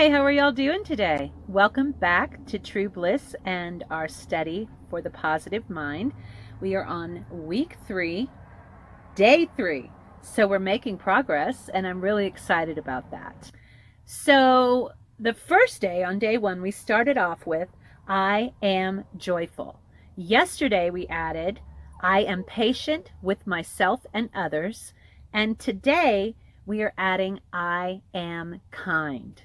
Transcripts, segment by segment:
Hi, how are y'all doing today? Welcome back to True Bliss and our study for the positive mind. We are on week 3, day 3. So we're making progress, and I'm really excited about that. So the first day, on day 1, we started off with I am joyful. Yesterday we added I am patient with myself and others. And today we are adding I am kind.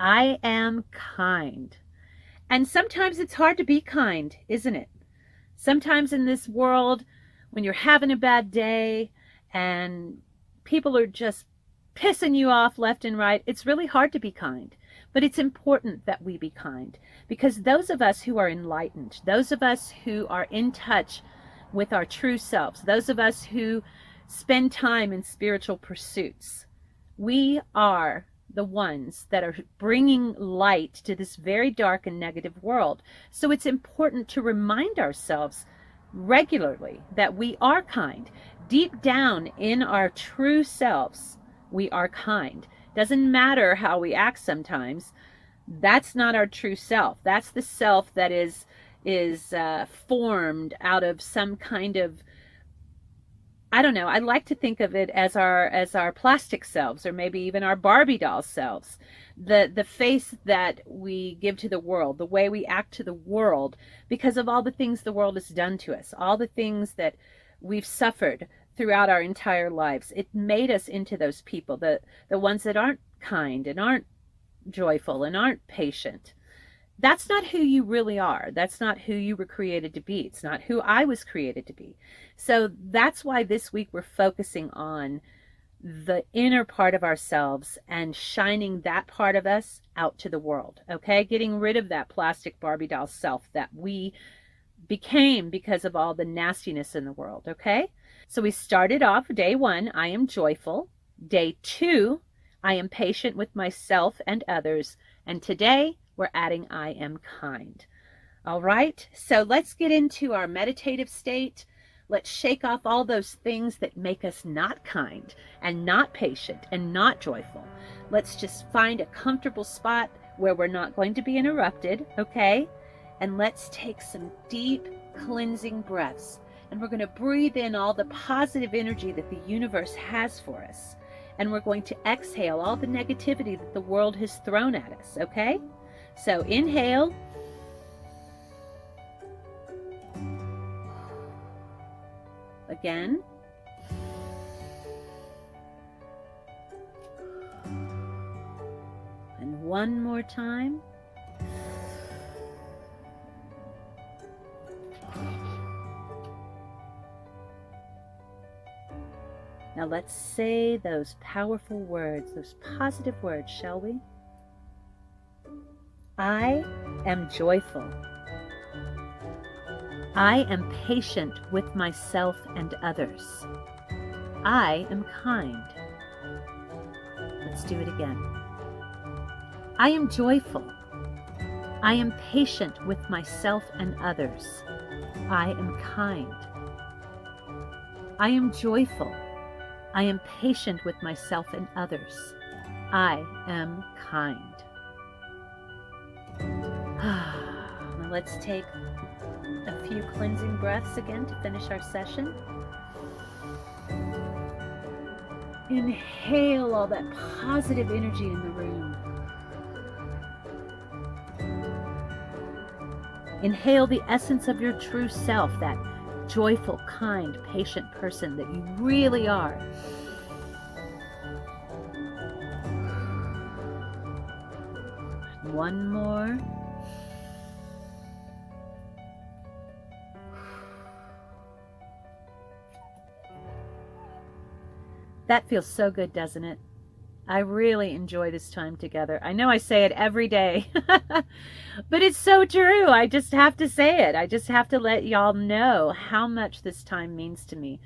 I am kind. And sometimes it's hard to be kind, isn't it? Sometimes in this world, when you're having a bad day and people are just pissing you off left and right, it's really hard to be kind. But it's important that we be kind, because those of us who are enlightened, those of us who are in touch with our true selves, those of us who spend time in spiritual pursuits, we are the ones that are bringing light to this very dark and negative world. So it's important to remind ourselves regularly that we are kind. Deep down in our true selves, we are kind. Doesn't matter how we act sometimes. That's not our true self. That's the self that is formed out of some kind of, I don't know, I like to think of it as our plastic selves, or maybe even our Barbie doll selves. The face that we give to the world, the way we act to the world, because of all the things the world has done to us, all the things that we've suffered throughout our entire lives. It made us into those people, the ones that aren't kind and aren't joyful and aren't patient. That's not who you really are. That's not who you were created to be. It's not who I was created to be. So that's why this week we're focusing on the inner part of ourselves and shining that part of us out to the world, okay? Getting rid of that plastic Barbie doll self that we became because of all the nastiness in the world, okay? So we started off day 1, I am joyful. Day 2, I am patient with myself and others. And today, we're adding I am kind. All right, so let's get into our meditative state. Let's shake off all those things that make us not kind and not patient and not joyful. Let's just find a comfortable spot where we're not going to be interrupted, okay? And let's take some deep cleansing breaths. And we're going to breathe in all the positive energy that the universe has for us. And we're going to exhale all the negativity that the world has thrown at us, okay? So inhale. Again. And one more time. Now let's say those powerful words, those positive words, shall we? I am joyful. I am patient with myself and others. I am kind. Let's do it again. I am joyful. I am patient with myself and others. I am kind. I am joyful. I am patient with myself and others. I am kind. Now let's take a few cleansing breaths again to finish our session. Inhale all that positive energy in the room. Inhale the essence of your true self, that joyful, kind, patient person that you really are. One more. That feels so good, doesn't it? I really enjoy this time together. I know I say it every day, but it's so true. I just have to say it. I just have to let y'all know how much this time means to me.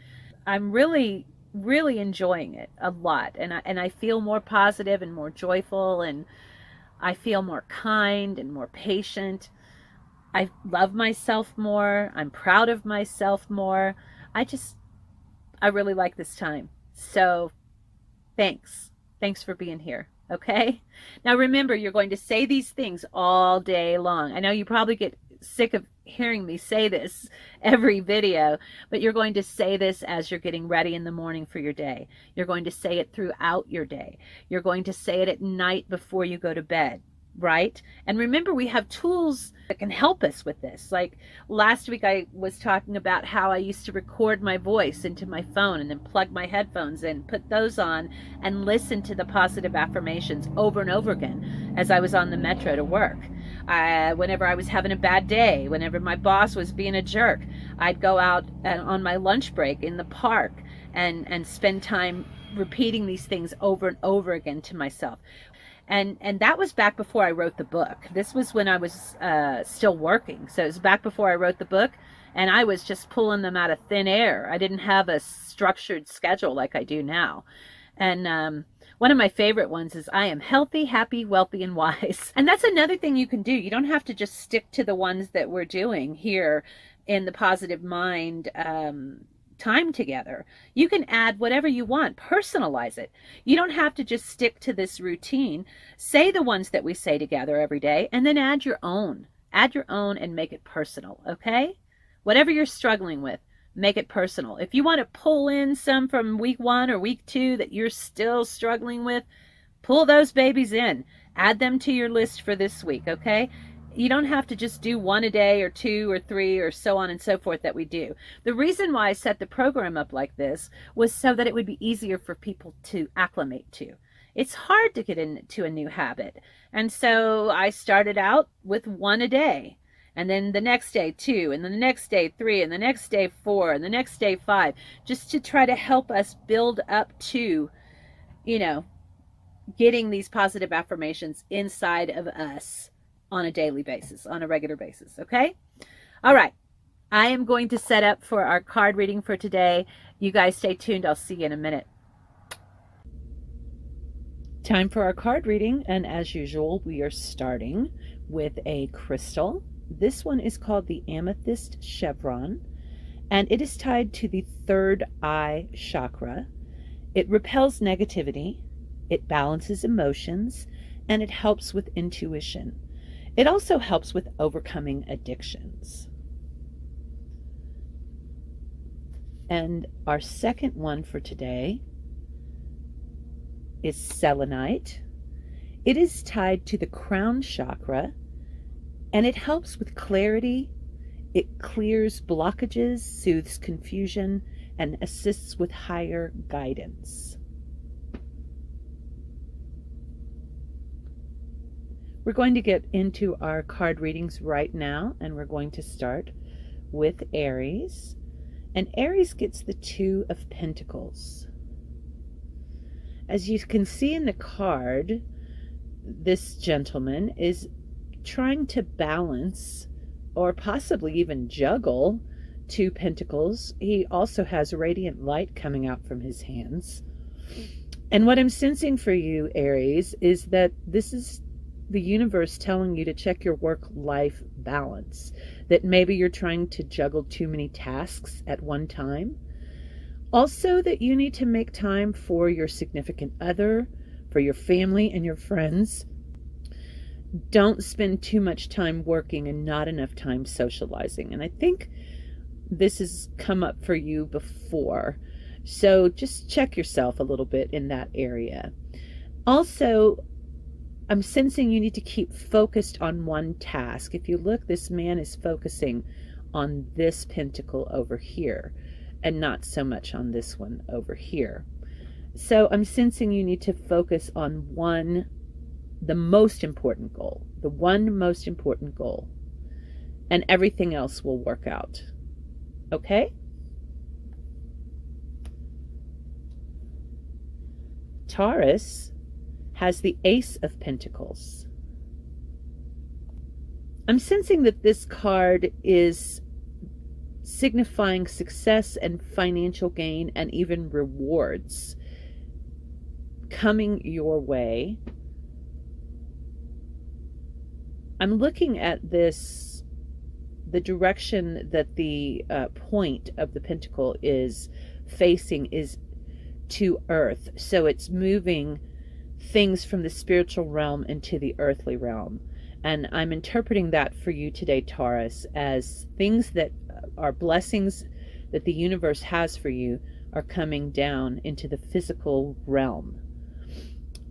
I'm really, really enjoying it a lot. And I feel more positive and more joyful, and I feel more kind and more patient. I love myself more. I'm proud of myself more. I really like this time. So thanks. Thanks for being here. Okay? Now remember, you're going to say these things all day long. I know you probably get sick of hearing me say this every video, but you're going to say this as you're getting ready in the morning for your day. You're going to say it throughout your day. You're going to say it at night before you go to bed, right? And remember, we have tools that can help us with this. Like last week, I was talking about how I used to record my voice into my phone and then plug my headphones in, put those on, and listen to the positive affirmations over and over again as I was on the metro to work. Whenever I was having a bad day, whenever my boss was being a jerk, I'd go out on my lunch break in the park and spend time repeating these things over and over again to myself. And that was back before I wrote the book. This was when I was still working. So it was back before I wrote the book, and I was just pulling them out of thin air. I didn't have a structured schedule like I do now. And one of my favorite ones is, I am healthy, happy, wealthy, and wise. And that's another thing you can do. You don't have to just stick to the ones that we're doing here in the Positive Mind time together. You can add whatever you want, personalize it. You don't have to just stick to this routine. Say the ones that we say together every day, and then add your own. Add your own and make it personal, okay? Whatever you're struggling with, make it personal. If you want to pull in some from week 1 or week 2 that you're still struggling with, pull those babies in. Add them to your list for this week, okay? You don't have to just do 1 a day or 2 or 3 or so on and so forth that we do. The reason why I set the program up like this was so that it would be easier for people to acclimate to. It's hard to get into a new habit. And so I started out with 1 a day. And then the next day 2, and then the next day 3, and the next day 4, and the next day 5, just to try to help us build up to, getting these positive affirmations inside of us on a daily basis, on a regular basis, okay? All right. I am going to set up for our card reading for today. You guys stay tuned. I'll see you in a minute. Time for our card reading, and as usual, we are starting with a crystal. This one is called the Amethyst Chevron, and it is tied to the third eye chakra. It repels negativity, it balances emotions, and it helps with intuition. It also helps with overcoming addictions. And our second one for today is selenite. It is tied to the crown chakra, and it helps with clarity. It clears blockages, soothes confusion, and assists with higher guidance. We're going to get into our card readings right now, and we're going to start with Aries. And Aries gets the 2 of Pentacles. As you can see in the card, this gentleman is trying to balance or possibly even juggle 2 pentacles. He also has radiant light coming out from his hands. And what I'm sensing for you, Aries, is that this is the universe telling you to check your work-life balance, that maybe you're trying to juggle too many tasks at one time. Also, that you need to make time for your significant other, for your family and your friends. Don't spend too much time working and not enough time socializing. And I think this has come up for you before. So just check yourself a little bit in that area. Also, I'm sensing you need to keep focused on one task. If you look, this man is focusing on this pentacle over here and not so much on this one over here. So I'm sensing you need to focus on the most important goal, the one most important goal, and everything else will work out. Okay? Taurus has the Ace of Pentacles. I'm sensing that this card is signifying success and financial gain and even rewards coming your way. I'm looking at this, the direction that the point of the pentacle is facing is to Earth. So it's moving things from the spiritual realm into the earthly realm. And I'm interpreting that for you today, Taurus, as things that are blessings that the universe has for you are coming down into the physical realm.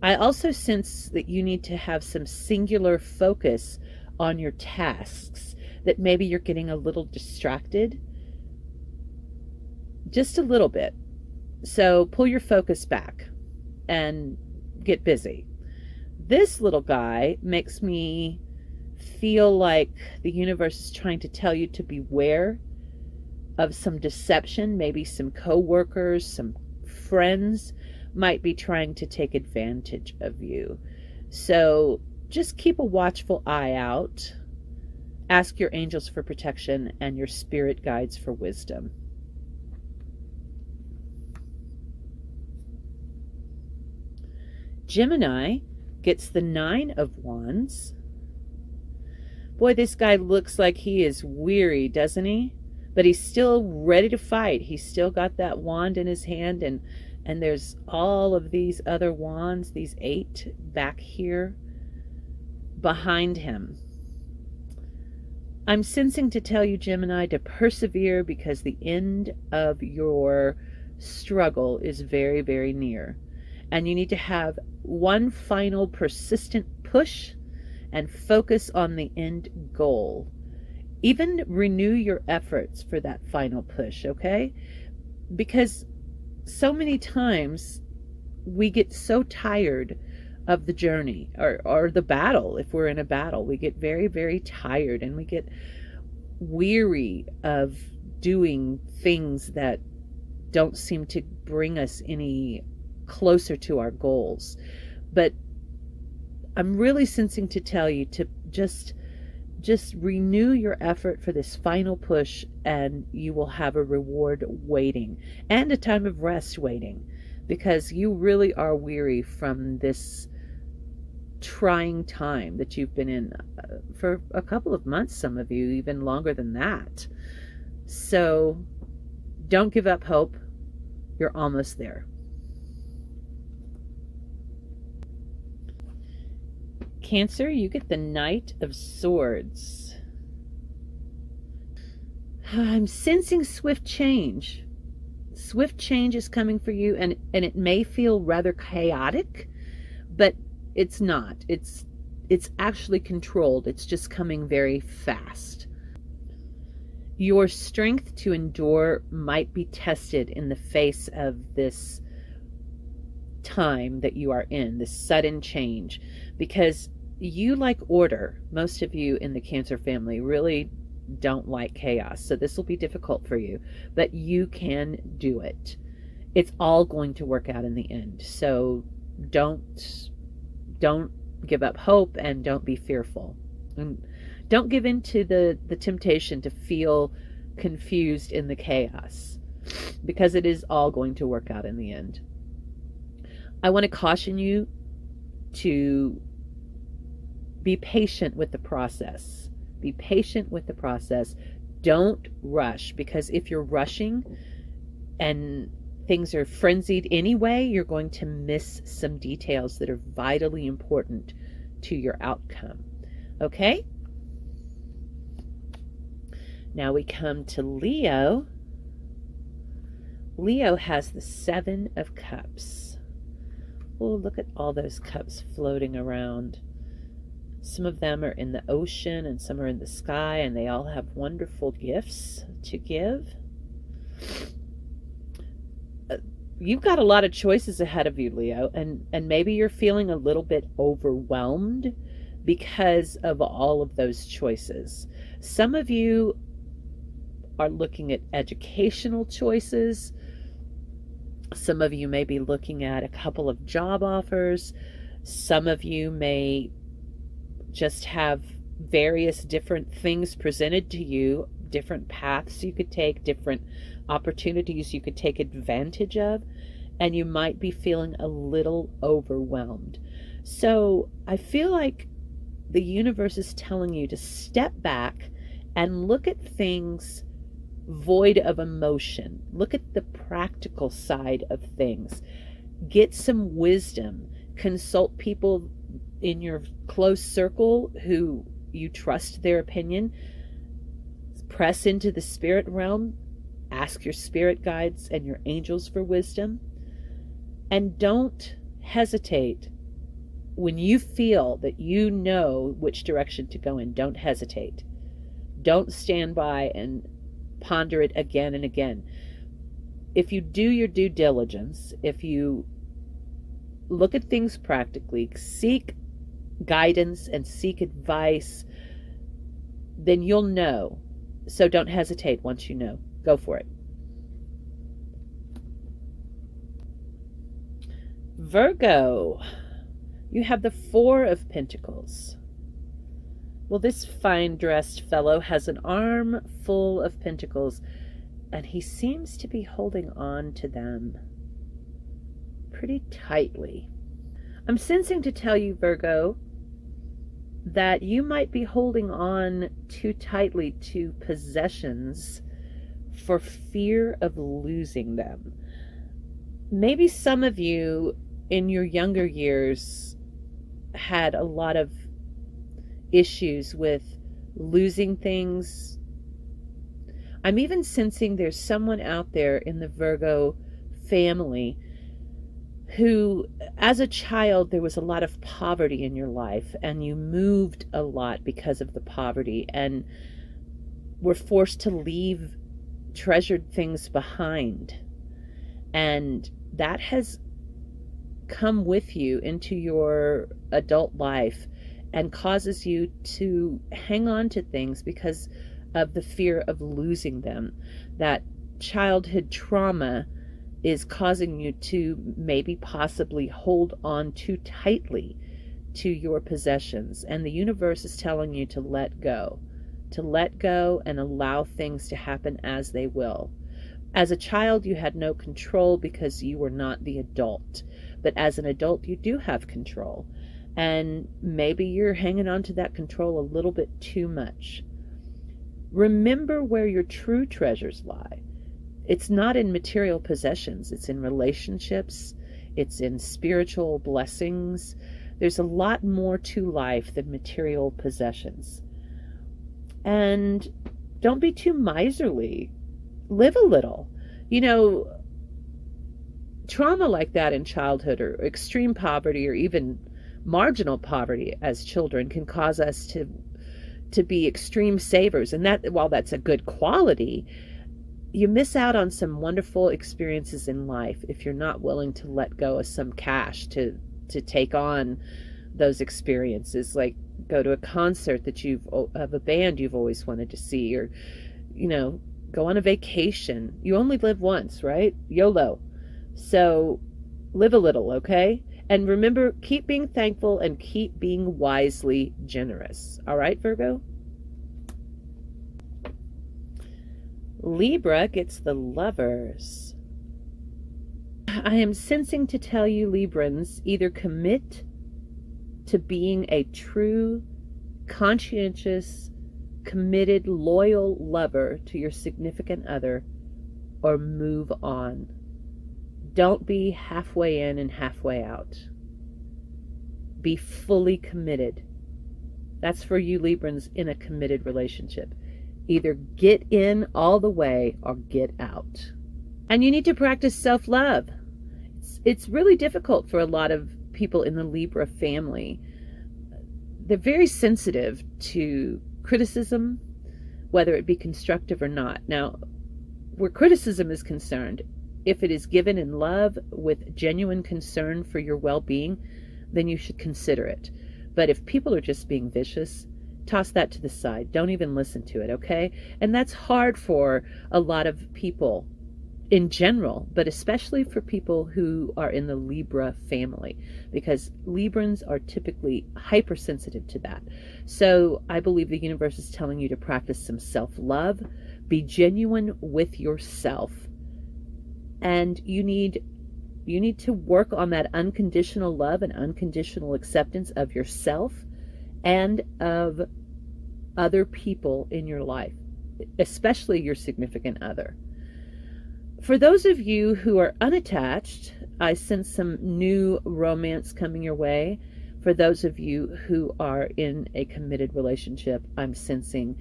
I also sense that you need to have some singular focus on your tasks, that maybe you're getting a little distracted, just a little bit. So pull your focus back and get busy. This little guy makes me feel like the universe is trying to tell you to beware of some deception. Maybe some co-workers, some friends might be trying to take advantage of you. So just keep a watchful eye out. Ask your angels for protection and your spirit guides for wisdom. Gemini gets the 9 of Wands. Boy, this guy looks like he is weary, doesn't he? But he's still ready to fight. He's still got that wand in his hand, and there's all of these other wands, these 8 back here behind him. I'm sensing to tell you, Gemini, to persevere, because the end of your struggle is very, very near. And you need to have one final persistent push and focus on the end goal. Even renew your efforts for that final push, okay? Because so many times we get so tired of the journey or the battle. If we're in a battle, we get very, very tired, and we get weary of doing things that don't seem to bring us any closer to our goals. But I'm really sensing to tell you to just renew your effort for this final push, and you will have a reward waiting, and a time of rest waiting, because you really are weary from this trying time that you've been in for a couple of months, some of you even longer than that. So don't give up hope. You're almost there. Cancer, you get the Knight of Swords. I'm sensing swift change. Swift change is coming for you, and it may feel rather chaotic, but it's not. It's actually controlled. It's just coming very fast. Your strength to endure might be tested in the face of this time that you are in, this sudden change, because you like order. Most of you in the Cancer family really don't like chaos, so this will be difficult for you, but you can do it. It's all going to work out in the end. So don't give up hope, and don't be fearful, and don't give in to the temptation to feel confused in the chaos, because it is all going to work out in the end. I want to caution you to be patient with the process. Be patient with the process. Don't rush, because if you're rushing and things are frenzied anyway, you're going to miss some details that are vitally important to your outcome. Okay? Now we come to Leo. Leo has the 7 of Cups. Oh, look at all those cups floating around. Some of them are in the ocean, and some are in the sky, and they all have wonderful gifts to give. You've got a lot of choices ahead of you, Leo, and maybe you're feeling a little bit overwhelmed because of all of those choices. Some of you are looking at educational choices. Some of you may be looking at a couple of job offers. Some of you may just have various different things presented to you, different paths you could take, different opportunities you could take advantage of, and you might be feeling a little overwhelmed. So I feel like the universe is telling you to step back and look at things void of emotion. Look at the practical side of things. Get some wisdom consult people in your close circle who you trust their opinion. Press into the spirit realm. Ask your spirit guides and your angels for wisdom. And don't hesitate. When you feel that you know which direction to go in, don't hesitate. Don't stand by and ponder it again and again. If you do your due diligence, if you look at things practically, seek guidance and seek advice, then you'll know. So don't hesitate once you know. Go for it. Virgo, you have the Four of Pentacles. Well, this fine-dressed fellow has an arm full of pentacles, and he seems to be holding on to them pretty tightly. I'm sensing to tell you, Virgo, that you might be holding on too tightly to possessions for fear of losing them. Maybe some of you in your younger years had a lot of issues with losing things. I'm even sensing there's someone out there in the Virgo family who, as a child, there was a lot of poverty in your life, and you moved a lot because of the poverty, and were forced to leave treasured things behind. And that has come with you into your adult life and causes you to hang on to things because of the fear of losing them. That childhood trauma is causing you to maybe possibly hold on too tightly to your possessions. And the universe is telling you to let go and allow things to happen as they will. As a child, you had no control because you were not the adult. But as an adult, you do have control. And maybe you're hanging on to that control a little bit too much. Remember where your true treasures lie. It's not in material possessions. It's in relationships. It's in spiritual blessings. There's a lot more to life than material possessions. And don't be too miserly. Live a little. You know, trauma like that in childhood, or extreme poverty, or even marginal poverty as children, can cause us to be extreme savers. And that, while that's a good quality, you miss out on some wonderful experiences in life if you're not willing to let go of some cash to take on those experiences. Like go to a concert that of a band you've always wanted to see, or, you know, go on a vacation. You only live once, right? YOLO. So live a little, okay? And remember, keep being thankful and keep being wisely generous. All right, Virgo? Libra gets the Lovers. I am sensing to tell you, Librans, either commit to being a true, conscientious, committed, loyal lover to your significant other, or move on. Don't be halfway in and halfway out. Be fully committed. That's for you Librans in a committed relationship. Either get in all the way or get out. And you need to practice self-love. It's really difficult for a lot of people in the Libra family. They're very sensitive to criticism, whether it be constructive or not. Now, where criticism is concerned, if it is given in love with genuine concern for your well-being, then you should consider it. But if people are just being vicious, toss that to the side. Don't even listen to it, okay? And that's hard for a lot of people in general, but especially for people who are in the Libra family, because Librans are typically hypersensitive to that. So I believe the universe is telling you to practice some self-love, be genuine with yourself, and you need to work on that unconditional love and unconditional acceptance of yourself and of other people in your life, especially your significant other. For those of you who are unattached, I sense some new romance coming your way. For those of you who are in a committed relationship, I'm sensing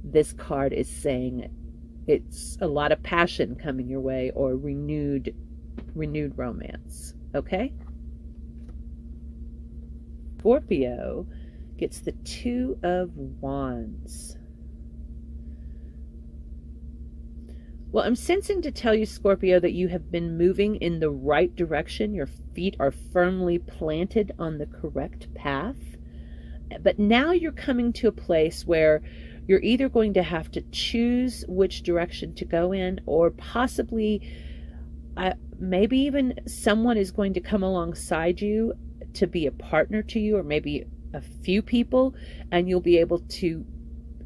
this card is saying it's a lot of passion coming your way, or renewed romance. Okay? Scorpio gets the Two of Wands. Well, I'm sensing to tell you, Scorpio, that you have been moving in the right direction. Your feet are firmly planted on the correct path. But now you're coming to a place where you're either going to have to choose which direction to go in, or possibly maybe even someone is going to come alongside you to be a partner to you, or maybe a few people, and you'll be able to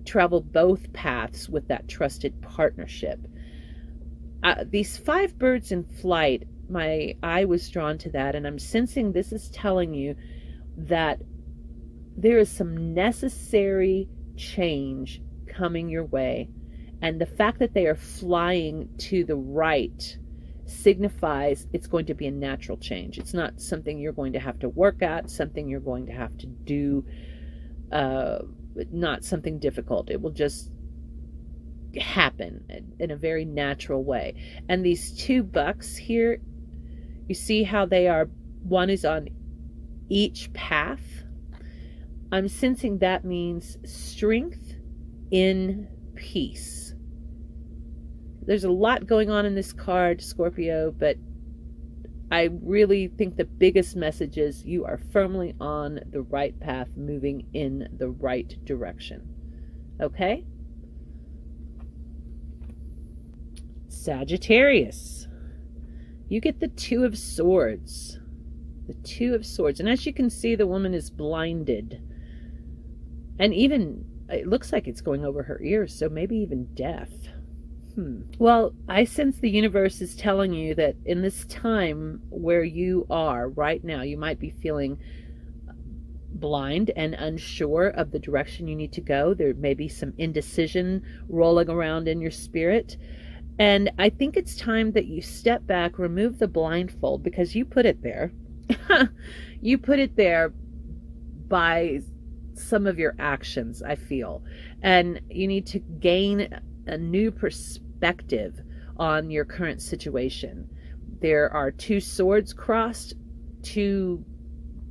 travel both paths with that trusted partnership. These 5 birds in flight, my eye was drawn to that, and I'm sensing this is telling you that there is some necessary change coming your way, and the fact that they are flying to the right signifies it's going to be a natural change. It's not something you're going to have to work at, something you're going to have to do, not something difficult. It will just happen in a very natural way. And these 2 bucks here, you see how they are, one is on each path. I'm sensing that means strength in peace. There's a lot going on in this card, Scorpio, but I really think the biggest message is you are firmly on the right path, moving in the right direction. Okay? Sagittarius, you get the Two of Swords. The Two of Swords. And as you can see, the woman is blinded. And even, it looks like it's going over her ears, so maybe even deaf. Well, I sense the universe is telling you that in this time where you are right now, you might be feeling blind and unsure of the direction you need to go. There may be some indecision rolling around in your spirit. And I think it's time that you step back, remove the blindfold, because you put it there. You put it there by some of your actions, I feel. And you need to gain a new perspective on your current situation. There are 2 swords crossed. 2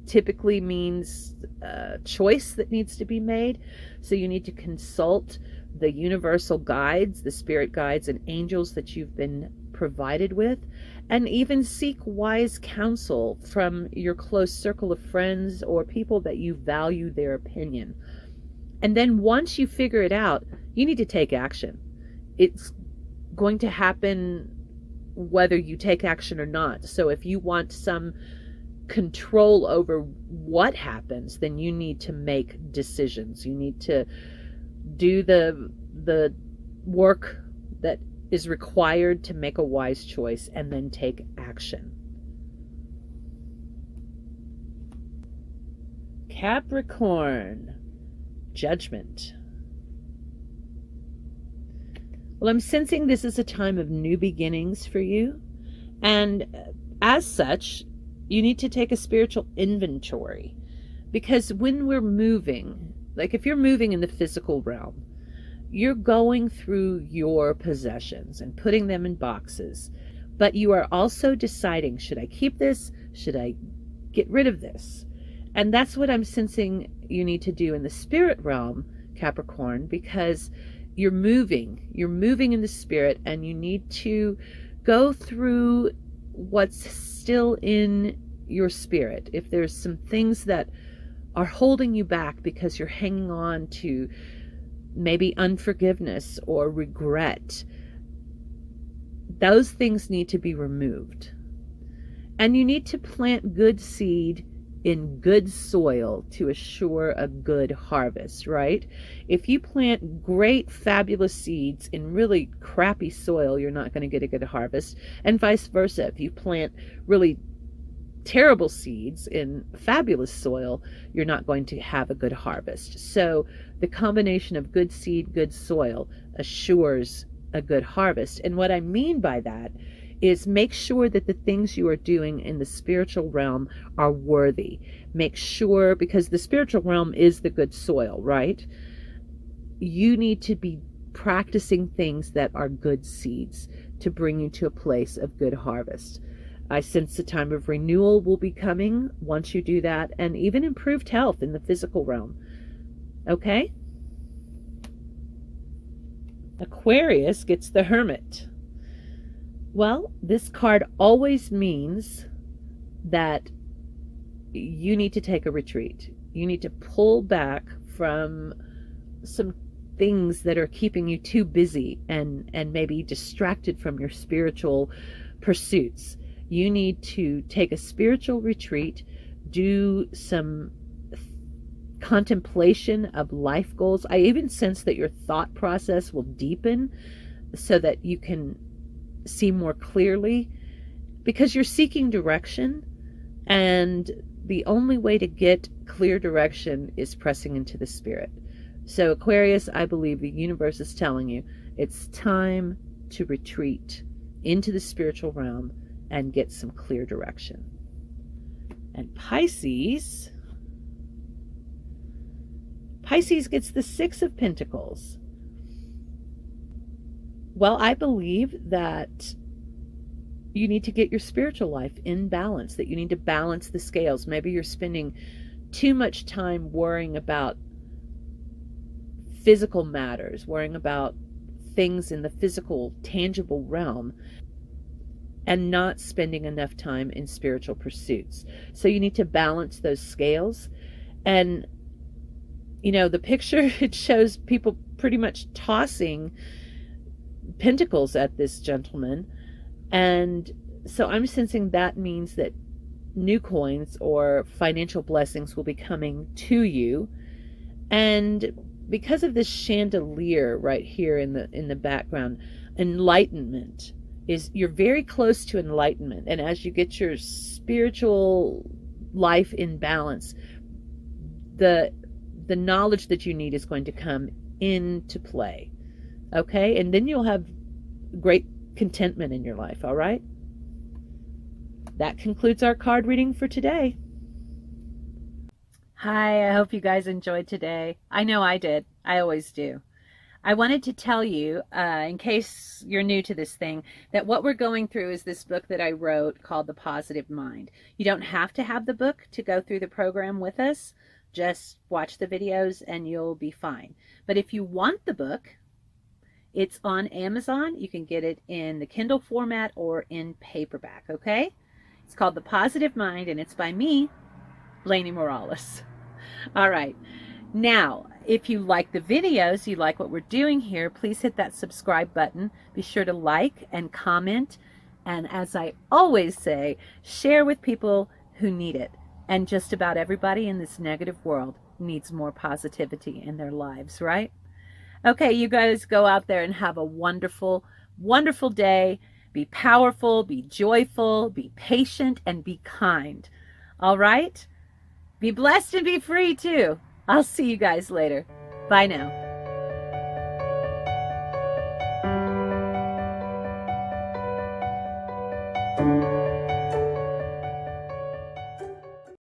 typically means a choice that needs to be made. So you need to consult the universal guides, the spirit guides and angels that you've been provided with, and even seek wise counsel from your close circle of friends or people that you value their opinion. And then once you figure it out, you need to take action. It's going to happen whether you take action or not. So if you want some control over what happens, then you need to make decisions. You need to do the work that is required to make a wise choice, and then take action. Capricorn, Judgment. Well, I'm sensing this is a time of new beginnings for you, and as such, you need to take a spiritual inventory, because when we're moving, like if you're moving in the physical realm, you're going through your possessions and putting them in boxes, but you are also deciding, should I keep this? Should I get rid of this? And that's what I'm sensing you need to do in the spirit realm, Capricorn, because you're moving in the spirit, and you need to go through what's still in your spirit. If there's some things that are holding you back because you're hanging on to maybe unforgiveness or regret, those things need to be removed. And you need to plant good seed in good soil to assure a good harvest, right? If you plant great, fabulous seeds in really crappy soil, you're not going to get a good harvest. And vice versa. If you plant really terrible seeds in fabulous soil, you're not going to have a good harvest. So the combination of good seed, good soil assures a good harvest. And what I mean by that is make sure that the things you are doing in the spiritual realm are worthy. Make sure, because the spiritual realm is the good soil, right? You need to be practicing things that are good seeds to bring you to a place of good harvest. I sense the time of renewal will be coming once you do that, and even improved health in the physical realm. Okay? Aquarius gets the Hermit. Well, this card always means that you need to take a retreat. You need to pull back from some things that are keeping you too busy and maybe distracted from your spiritual pursuits. You need to take a spiritual retreat, do some contemplation of life goals. I even sense that your thought process will deepen so that you can see more clearly, because you're seeking direction, and the only way to get clear direction is pressing into the spirit. So Aquarius, I believe the universe is telling you it's time to retreat into the spiritual realm and get some clear direction. And Pisces gets the Six of Pentacles. Well, I believe that you need to get your spiritual life in balance, that you need to balance the scales. Maybe you're spending too much time worrying about physical matters, worrying about things in the physical, tangible realm, and not spending enough time in spiritual pursuits. So you need to balance those scales. And, you know, the picture, it shows people pretty much tossing pentacles at this gentleman. And so I'm sensing that means that new coins or financial blessings will be coming to you. And because of this chandelier right here in the background, enlightenment is, you're very close to enlightenment. And as you get your spiritual life in balance, the knowledge that you need is going to come into play. Okay? And then you'll have great contentment in your life, all right? That concludes our card reading for today. Hi, I hope you guys enjoyed today. I know I did. I always do. I wanted to tell you, in case you're new to this thing, that what we're going through is this book that I wrote called The Positive Mind. You don't have to have the book to go through the program with us. Just watch the videos and you'll be fine. But if you want the book, it's on Amazon. You can get it in the Kindle format or in paperback, okay? It's called The Positive Mind, and it's by me, Lainie Morales. All right. Now, if you like the videos, you like what we're doing here, please hit that subscribe button. Be sure to like and comment. And as I always say, share with people who need it. And just about everybody in this negative world needs more positivity in their lives, right? Okay, you guys go out there and have a wonderful, wonderful day. Be powerful, be joyful, be patient, and be kind. All right? Be blessed and be free too. I'll see you guys later. Bye now.